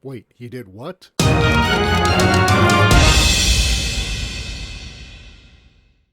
Wait, he did what?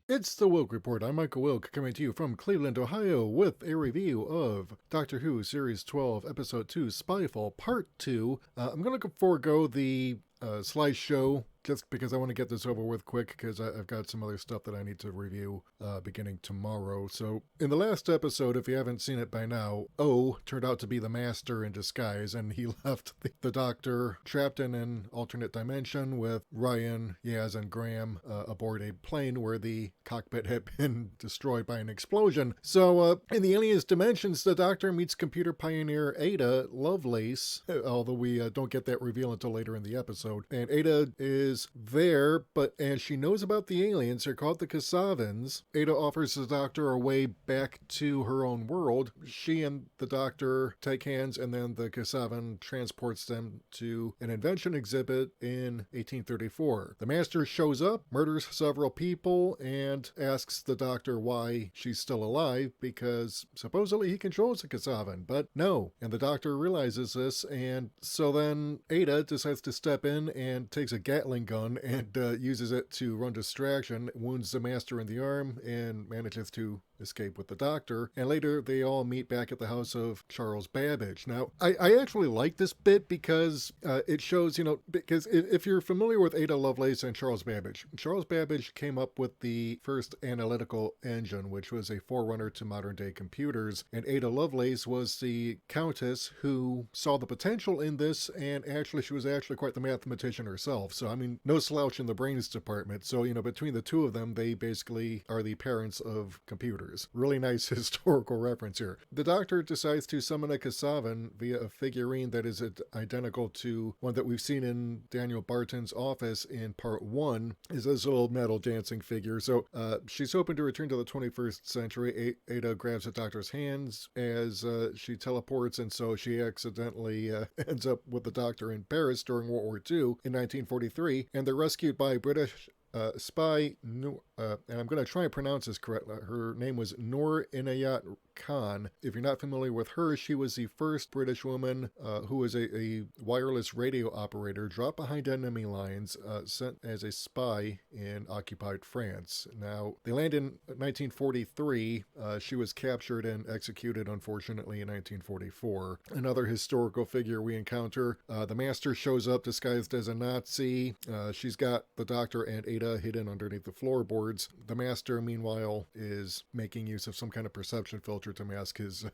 It's the Wilk Report. I'm Michael Wilk, coming to you from Cleveland, Ohio, with a review of Doctor Who Series 12, Episode 2, Spyfall, Part 2. I'm going to forego the slideshow just because I want to get this over with quick, because I've got some other stuff that I need to review beginning tomorrow. So in the last episode, if you haven't seen it by now, O turned out to be the Master in disguise, and he left the Doctor trapped in an alternate dimension with Ryan, Yaz, and Graham aboard a plane where the cockpit had been destroyed by an explosion. So in the alien's dimensions, the Doctor meets computer pioneer Ada Lovelace, although we don't get that reveal until later in the episode. And Ada is there, but as she knows about the aliens, they're called the Kasavans. Ada offers the Doctor a way back to her own world. She and the Doctor take hands, and then the Kasavan transports them to an invention exhibit in 1834. The Master shows up, murders several people, and asks the Doctor why she's still alive, because supposedly he controls the Kasavan, but no. And the Doctor realizes this, and so then Ada decides to step in and takes a Gatling gun and uses it to run distraction, wounds the Master in the arm, and manages to escape with the Doctor. And later they all meet back at the house of Charles Babbage. Now, I actually like this bit because it shows, because if you're familiar with Ada Lovelace and Charles Babbage came up with the first analytical engine, which was a forerunner to modern day computers. And Ada Lovelace was the Countess who saw the potential in this, and she was actually quite the mathematician herself. So, I mean, no slouch in the brains department. So, between the two of them, they basically are the parents of computers. Really nice historical reference here. The Doctor decides to summon a Kasavan via a figurine that is identical to one that we've seen in Daniel Barton's office in Part 1, is this little metal dancing figure. So she's hoping to return to the 21st century. Ada grabs the Doctor's hands as she teleports, and so she accidentally ends up with the Doctor in Paris during World War II in 1943, and they're rescued by British spy, and I'm going to try and pronounce this correctly. Her name was Noor Inayat Khan. If you're not familiar with her, she was the first British woman who was a wireless radio operator dropped behind enemy lines, sent as a spy in occupied France. Now, they land in 1943. She was captured and executed, unfortunately, in 1944. Another historical figure we encounter, the Master shows up disguised as a Nazi. She's got the Doctor and Ada hidden underneath the floorboards. The Master, meanwhile, is making use of some kind of perception filter to mask his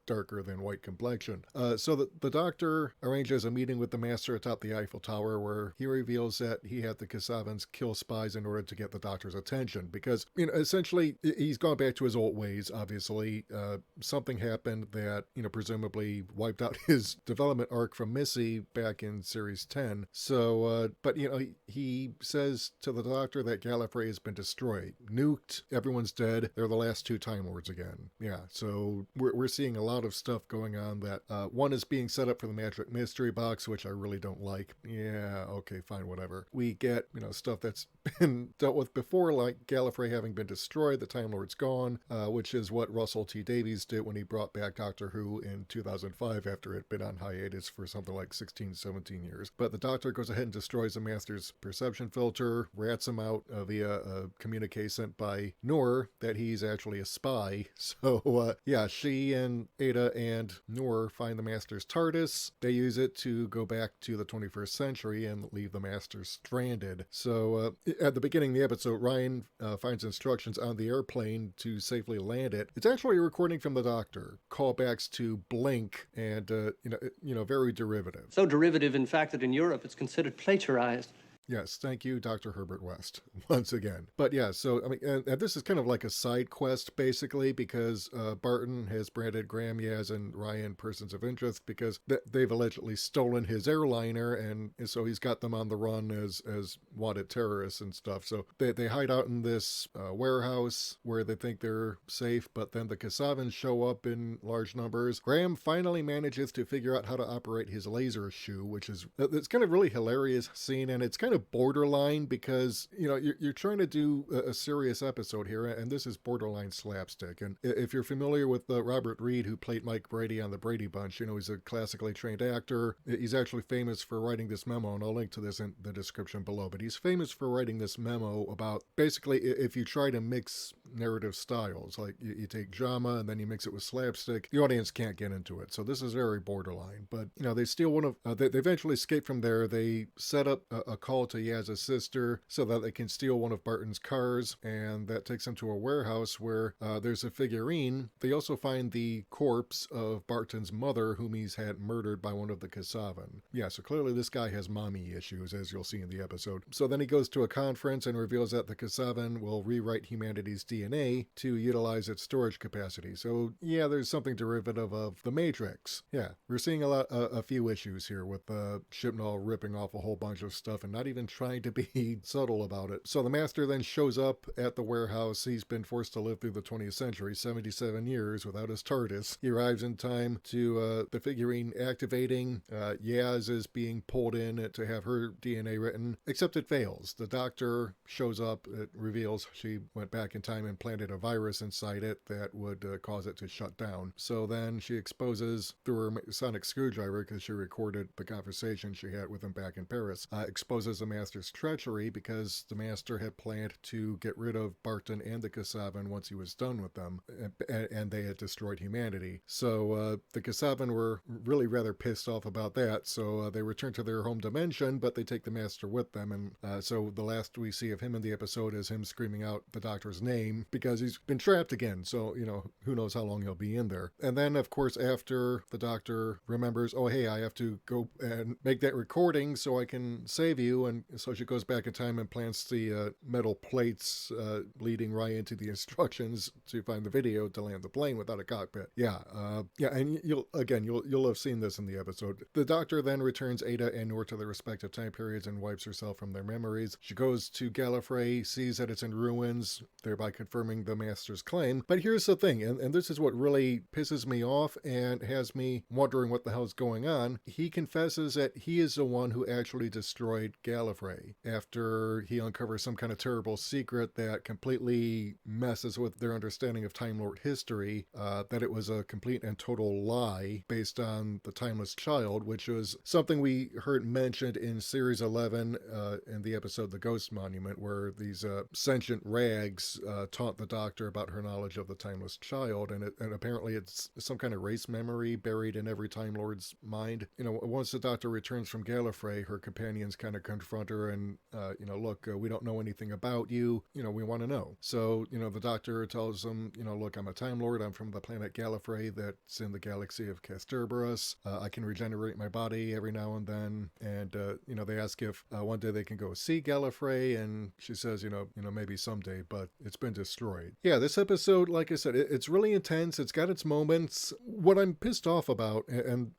darker than white complexion. So the Doctor arranges a meeting with the Master atop the Eiffel Tower, where he reveals that he had the Kasavans kill spies in order to get the Doctor's attention, because, essentially, he's gone back to his old ways, obviously. Something happened that, presumably wiped out his development arc from Missy back in Series 10. So, but, he says to the Doctor that Gallifrey has been destroyed, nuked, everyone's dead, they're the last two Time Lords again. Yeah, so we're seeing a lot of stuff going on that one is being set up for the Magic Mystery Box, which I really don't like. Yeah, okay, fine, whatever. We get, stuff that's been dealt with before, like Gallifrey having been destroyed, the Time Lord's gone, which is what Russell T Davies did when he brought back Doctor Who in 2005 after it had been on hiatus for something like 16, 17 years. But the Doctor goes ahead and destroys the Master's perception filter, rats him out via a communique sent by Noor that he's actually a spy. So, yeah, she and Ada and Noor find the Master's TARDIS. They use it to go back to the 21st century and leave the Master stranded. So, at the beginning of the episode, Ryan finds instructions on the airplane to safely land it. It's actually a recording from the Doctor. Callbacks to Blink and, very derivative. So derivative, in fact, that in Europe it's considered plagiarized. Yes, thank you, Dr. Herbert West, once again. But yeah, so, I mean, and this is kind of like a side quest, basically, because Barton has branded Graham, Yaz, and Ryan persons of interest because they've allegedly stolen his airliner, and so he's got them on the run as wanted terrorists and stuff. So they hide out in this warehouse where they think they're safe, but then the Kasavans show up in large numbers. Graham finally manages to figure out how to operate his laser shoe, which is, it's kind of really hilarious scene, and it's kind of of borderline because, you're trying to do a serious episode here, and this is borderline slapstick. And if you're familiar with Robert Reed, who played Mike Brady on The Brady Bunch, he's a classically trained actor. He's actually famous for writing this memo, and I'll link to this in the description below, but he's famous for writing this memo about basically if you try to mix narrative styles, like you take drama and then you mix it with slapstick, the audience can't get into it. So this is very borderline. But, they steal one of, they eventually escape from there. They set up a call to Yaz's sister so that they can steal one of Barton's cars, and that takes them to a warehouse where there's a figurine. They also find the corpse of Barton's mother, whom he's had murdered by one of the Kasavan. Yeah, so clearly this guy has mommy issues, as you'll see in the episode. So then he goes to a conference and reveals that the Kasavan will rewrite humanity's DNA to utilize its storage capacity. So yeah, there's something derivative of the Matrix. Yeah, we're seeing a few issues here with Chibnall ripping off a whole bunch of stuff and not even trying to be subtle about it. So the Master then shows up at the warehouse. He's been forced to live through the 20th century, 77 years without his TARDIS. He arrives in time to the figurine activating. Yaz is being pulled in to have her DNA written, except it fails. The doctor shows up. It reveals she went back in time and planted a virus inside it that would cause it to shut down. So then she exposes through her sonic screwdriver, because she recorded the conversation she had with him back in Paris, exposes the Master's treachery because the Master had planned to get rid of Barton and the Kasavan once he was done with them, and they had destroyed humanity. So the Kasavan were really rather pissed off about that, so they return to their home dimension, but they take the Master with them, and so the last we see of him in the episode is him screaming out the Doctor's name because he's been trapped again, so, who knows how long he'll be in there. And then, of course, after the Doctor remembers, oh, hey, I have to go and make that recording so I can save you, and so she goes back in time and plants the metal plates leading right into the instructions to find the video to land the plane without a cockpit. Yeah, and you'll have seen this in the episode. The Doctor then returns Ada and Noor to their respective time periods and wipes herself from their memories. She goes to Gallifrey, sees that it's in ruins, thereby confirming the Master's claim. But here's the thing, and this is what really pisses me off and has me wondering what the hell's going on. He confesses that he is the one who actually destroyed Gallifrey after he uncovers some kind of terrible secret that completely messes with their understanding of Time Lord history, that it was a complete and total lie based on the Timeless Child, which was something we heard mentioned in Series 11 in the episode The Ghost Monument, where these sentient rags taunt the Doctor about her knowledge of the Timeless Child, and apparently it's some kind of race memory buried in every Time Lord's mind. Once the Doctor returns from Gallifrey, her companions kind of confront her and, look, we don't know anything about you, we want to know. So, the Doctor tells them, look, I'm a Time Lord, I'm from the planet Gallifrey that's in the galaxy of Castorbarus. I can regenerate my body every now and then, and, they ask if one day they can go see Gallifrey, and she says, maybe someday, but it's been destroyed. Yeah, this episode, like I said, it's really intense. It's got its moments. What I'm pissed off about, and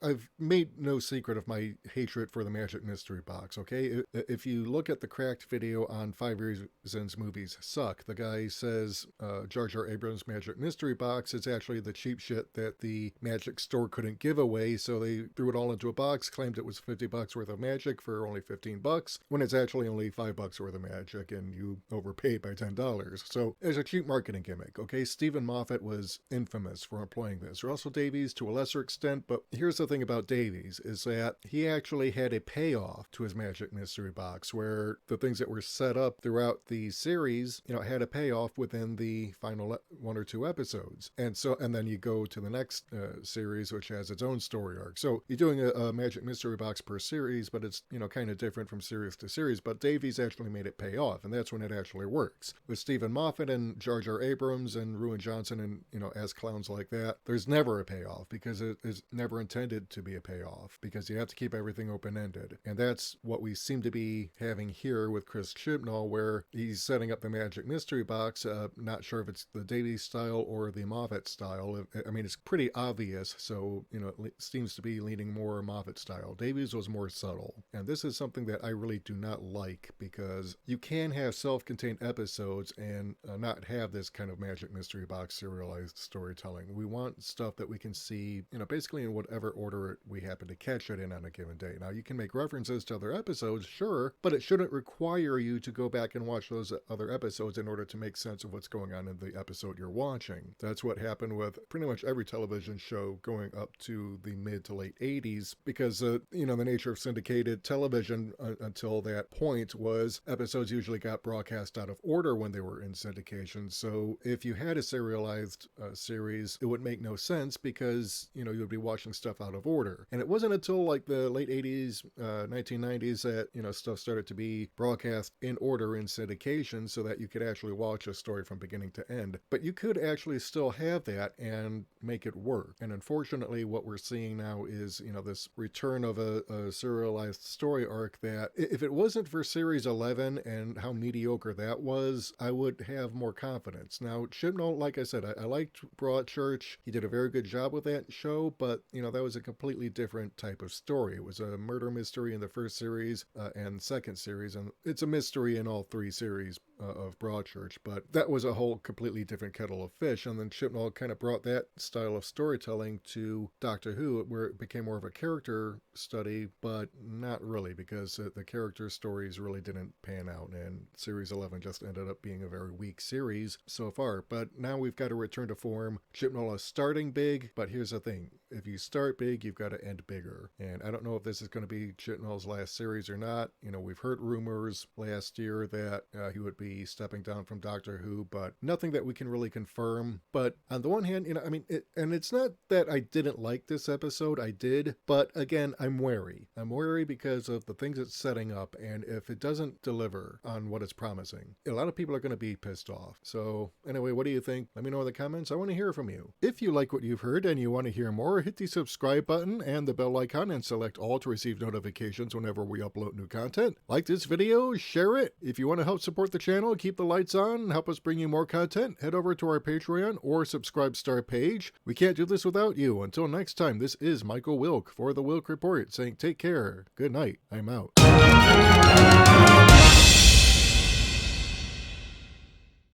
I've made no secret of my hatred for the Magic Mystery Box, okay? If you look at the Cracked video on 5 Reasons Movies Suck, the guy says Jar Jar Abrams' Magic Mystery Box is actually the cheap shit that the magic store couldn't give away, so they threw it all into a box, claimed it was $50 worth of magic for only $15, when it's actually only $5 worth of magic, and you overpaid by $10. So it's a cheap marketing gimmick, okay? Stephen Moffat was infamous for employing this. Russell Davies to a lesser extent, but here's the thing about Davies, is that he actually had a payoff to his Magic Mystery Box, where the things that were set up throughout the series, had a payoff within the final 1 or 2 episodes. And then you go to the next series, which has its own story arc. So you're doing a Magic Mystery Box per series, but it's, kind of different from series to series, but Davies actually made it pay off, and that's when it actually works. With Stephen Moffat and Jar Jar Abrams and Ruin Johnson and, as clowns like that, there's never a payoff, because it is never intended to be a payoff, because you have to keep everything open-ended. And that's what we seem to be having here with Chris Chibnall, where he's setting up the Magic Mystery Box, not sure if it's the Davies style or the Moffat style. I mean, it's pretty obvious, so, it seems to be leaning more Moffat style. Davies was more subtle. And this is something that I really do not like, because you can have self-contained episodes and not have this kind of Magic Mystery Box serialized storytelling. We want stuff that we can see, basically in whatever order we happen to catch it in on a given day. Now, you can make references watched other episodes, sure, but it shouldn't require you to go back and watch those other episodes in order to make sense of what's going on in the episode you're watching. That's what happened with pretty much every television show going up to the mid to late 80s, because, the nature of syndicated television until that point was episodes usually got broadcast out of order when they were in syndication. So if you had a serialized series, it would make no sense because, you would be watching stuff out of order. And it wasn't until like the late 80s, 1990s that, stuff started to be broadcast in order in syndication so that you could actually watch a story from beginning to end. But you could actually still have that and make it work. And unfortunately, what we're seeing now is, this return of a serialized story arc that if it wasn't for Series 11 and how mediocre that was, I would have more confidence. Now, Chibnall, like I said, I liked Broadchurch. He did a very good job with that show, but, that was a completely different type of story. It was a murder mystery in the first series and second series, and it's a mystery in all three series of Broadchurch, but that was a whole completely different kettle of fish. And then Chibnall kind of brought that style of storytelling to Doctor Who, where it became more of a character study, but not really, because the character stories really didn't pan out, and Series 11 just ended up being a very weak series so far. But now we've got to return to form. Chibnall is starting big, but here's the thing. If you start big, you've got to end bigger. And I don't know if this is going to be Chibnall's last series or not. We've heard rumors last year that he would be stepping down from Doctor Who, but nothing that we can really confirm. But on the one hand, and it's not that I didn't like this episode, I did, but again, I'm wary. I'm wary because of the things it's setting up, and if it doesn't deliver on what it's promising, a lot of people are going to be pissed off. So anyway, what do you think? Let me know in the comments. I want to hear from you. If you like what you've heard and you want to hear more, hit the subscribe button and the bell icon and select all to receive notifications whenever we upload new content. Like this video, share it. If you want to help support the channel, keep the lights on, and help us bring you more content, head over to our Patreon or Subscribe Star page. We can't do this without you. Until next time, this is Michael Wilk for The Wilk Report saying take care, good night, I'm out.